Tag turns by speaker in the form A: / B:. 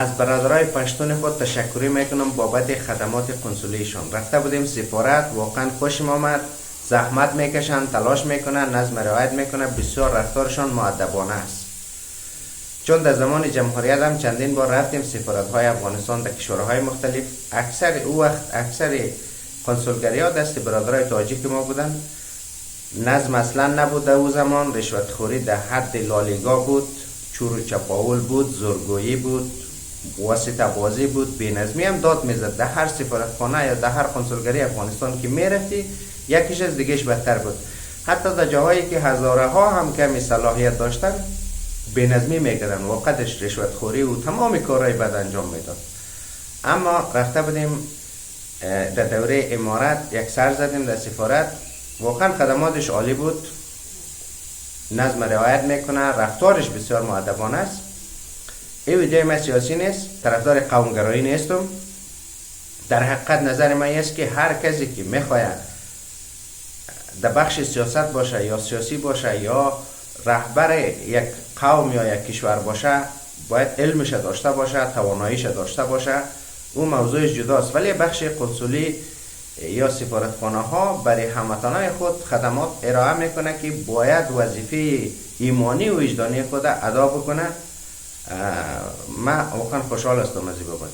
A: از برادرای پشتون خود تشکری میکنم بابت خدمات کنسولیشون. رفته بودیم سفارت، واقعا خوشم آمد. زحمت میکشن، تلاش میکنن، نظم رعایت میکنن، بسیار رفتارشان مؤدبانه است. چون در زمان جمهوریت هم چندین بار رفتیم سفارت های افغانستان در کشورهای مختلف، اکثر کنسولگری ها دست برادرای تاجیک ما بودن. نظم اصلا نبود در او زمان، رشوتخوری در حد لالیگا بود، چور و چپاول بود، زورگویی بود، واسطه بازی بود، بی‌نظمی هم داد میزد. در هر سفارتخانه یا در هر کنسولگری افغانستان که میرفتی یکیش از دیگهش بدتر بود. حتی در جاهایی که هزاره ها هم کمی صلاحیت داشتن بی‌نظمی میکردن و قدش رشوتخوری و تمام کارهای بد انجام میداد. اما رفته بودیم در دوره امارت یک سر زدیم در سفارت، واقعا خدماتش عالی بود، نظم رعایت میکنه، رفتارش بسیار مؤدبانه است. این ویدیو من سیاسی نیست، طرفدار قومگرایی نیستم. در حقیقت نظر من است که هر کسی که میخواد در بخش سیاست باشه یا سیاسی باشه یا رهبر یک قوم یا یک کشور باشه باید علمش داشته باشه، تواناییش داشته باشه. اون موضوعش جداست، ولی بخش قنصلی یا سفارتخانه ها برای هموطنان خود خدمات ارائه میکنه که باید وظیفه ایمانی و وجدانی خود ادا بکنه. من واقعا خوشحال هستم از این بابت.